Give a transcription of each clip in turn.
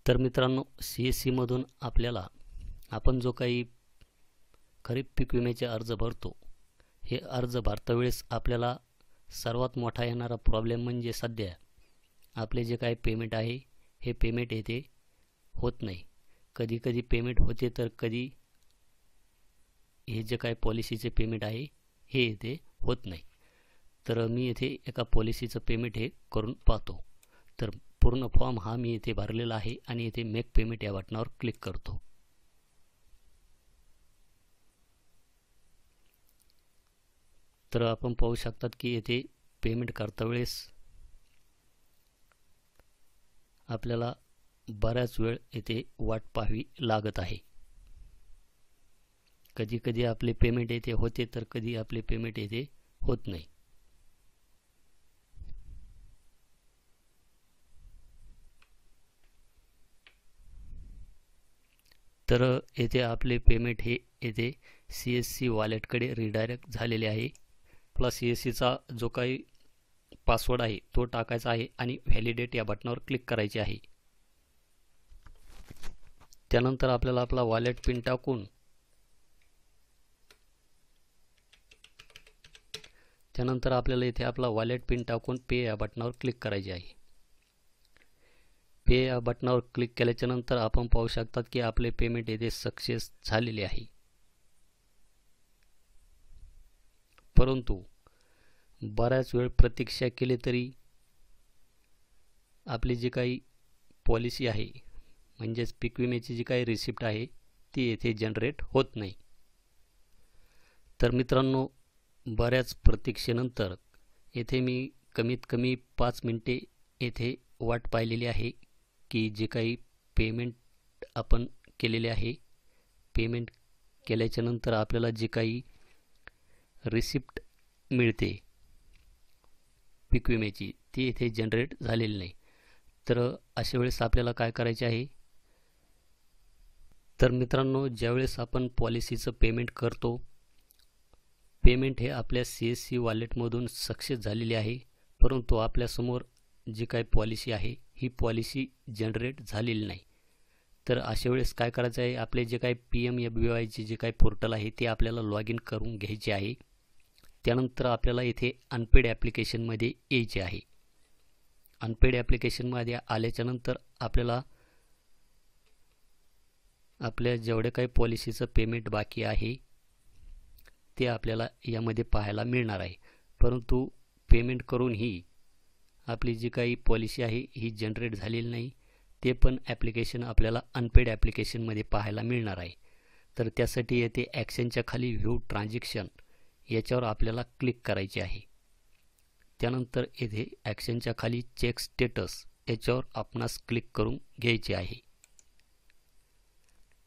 तर मित्रांनो, CSC मधून आपल्याला आपण जो काही खरीप पीक विम्याचे अर्ज भरतो, हे अर्ज भरतावेळेस आपल्याला सर्वात मोठा येणारा प्रॉब्लेम म्हणजे सध्या आपले जे काही पेमेंट आहे हे पेमेंट येथे होत नाही. कधी कधी पेमेंट होते तर कधी हे जे काही पॉलिसीचे पेमेंट आहे हे येथे होत नाही. तर मी येथे एका पॉलिसीचं पेमेंट हे करून पाहतो. तर पूर्ण फॉर्म हा मी येथे भरलेला आहे आणि येथे मेक पेमेंट या बटनावर क्लिक करतो. तर आपण पाहू शकतात की येथे पेमेंट करता वेळेस आपल्याला बराच वेळ येथे वाट पाहावी लागत आहे. कधी कधी आपले पेमेंट येथे होते तर कधी आपले पेमेंट येथे होत नाही. तर येथे आपले पेमेंट हे येथे CSC वॉलेटकडे रिडायरेक्ट झालेले आहे. आपला CSCचा जो काही पासवर्ड आहे तो टाकायचा आहे आणि व्हॅलिडेट या बटनावर क्लिक करायचे आहे. त्यानंतर आपल्याला आपला वॉलेट पिन टाकून इथे आपला वॉलेट पिन टाकून पे या बटनावर क्लिक करायचे आहे. पे या बटनावर क्लिक केल्याच्या नंतर आपण पाहू शकतात की आपले पेमेंट येथे सक्सेस झालेले आहे. परंतु बराच वेळ प्रतीक्षा केली तरी आपली जी काही पॉलिसी आहे म्हणजेच पीक विम्याची जी काही रिसिप्ट आहे ती येथे जनरेट होत नाही. तर मित्रांनो, बऱ्याच प्रतीक्षेनंतर येथे मी कमीत कमी 5 मिनिटे येथे वाट पाहिलेली आहे की जे काही पेमेंट आपण केलेले आहे, पेमेंट केल्याच्या नंतर आपल्याला जी काही रिसिप्ट मिळते पीक विम्याची ती येथे जनरेट झालेली नाही. तर अशा वेळेस आपल्याला काय करायचे आहे, तर मित्रांनो, ज्यावेळेस आपण पॉलिसीचं पेमेंट करतो, पेमेंट हे आपल्या CSC वॉलेटमधून सक्सेस झालेली आहे, परंतु आपल्यासमोर जी काही पॉलिसी आहे ही पॉलिसी जनरेट झालेली नाही. तर अशा वेळेस काय करायचं आहे, आपले जे काही PMFBY जे काही पोर्टल आहे ते आपल्याला लॉग इन करून घ्यायचे आहे. त्यानंतर आपल्याला इथे अनपेड ॲप्लिकेशनमध्ये यायचे आहे. अनपेड ॲप्लिकेशनमध्ये आल्याच्यानंतर आपल्याला आपल्या जेवढे काही पॉलिसीचं पेमेंट बाकी आहे ते आपल्याला यामध्ये पाहायला मिळणार आहे. परंतु पेमेंट करूनही आपली जी काही पॉलिसी आहे ही जनरेट झालेली नाही. ते पण ॲप्लिकेशन आपल्याला अनपेड ॲप्लिकेशनमध्ये पाहायला मिळणार आहे. तर त्यासाठी येथे ॲक्शनच्या खाली व्ह्यू ट्रान्झॅक्शन याच्यावर आपल्याला क्लिक करायचे आहे. त्यानंतर येथे ॲक्शनच्या खाली चेक स्टेटस याच्यावर आपणास क्लिक करून घ्यायचे आहे.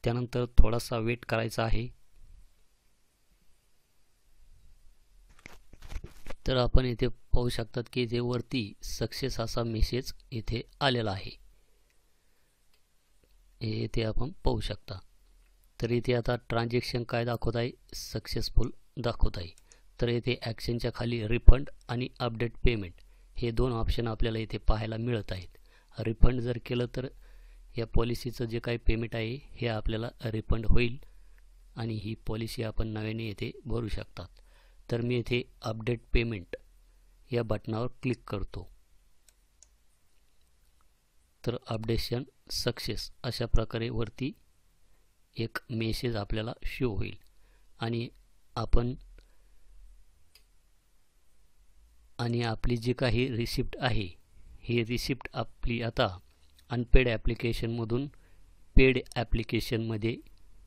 त्यानंतर थोडासा वेट करायचा आहे. तर आपण इथे पाहू शकतात की इथे वरती सक्सेस असा मेसेज इथे आलेला आहे. येथे आपण पाहू शकता. तर इथे आता ट्रान्झॅक्शन काय दाखवत आहे, सक्सेसफुल दाखवत आहे. तर येथे ॲक्शनच्या खाली रिफंड आणि अपडेट पेमेंट हे 2 ऑप्शन आपल्याला इथे पाहायला मिळत आहेत. रिफंड जर केलं तर या पॉलिसीचं जे काही पेमेंट आहे हे आपल्याला रिफंड होईल आणि ही पॉलिसी आपण नव्याने येथे भरू शकतात. तर मी येथे अपडेट पेमेंट या बटनावर क्लिक करतो. तर अपडेशन सक्सेस अशा प्रकारे वरती एक मेसेज आपल्याला शो होईल आणि आपली जी काही रिसिप्ट आहे ही रिसिप्ट आपली आता अनपेड ॲप्लिकेशनमधून पेड ॲप्लिकेशनमध्ये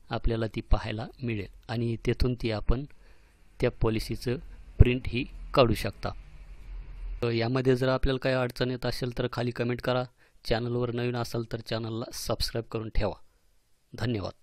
आपल्याला ती पाहायला मिळेल आणि तेथून ती आपण त्या पॉलिसीचं प्रिंट ही काढू शकता. यामध्ये जर आपल्याला काही अडचण येत असेल तर खाली कमेंट करा. चॅनलवर नवीन असाल तर चॅनलला सबस्क्राईब करून ठेवा. धन्यवाद.